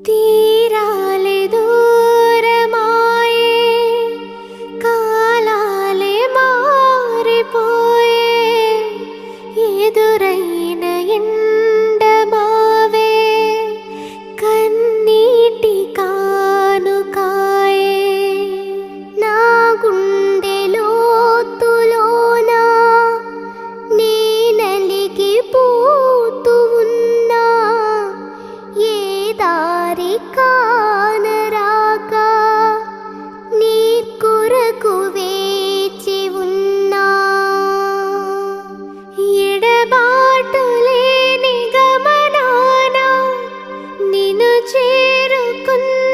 తీరాలే దూరమాయే, కాలాలే మారిపోయే, ఎదురైన ఎండమావే కన్నీటి కానుకాయే. నా గుండె లోతులోన నీ నలిగిపోతూ ఉన్నా, ఏ దారి కానరాక నీ కొరకు వేచి ఉన్నా. ఎడబాటు లేని గమనాన నిన్ను చేరుకున్న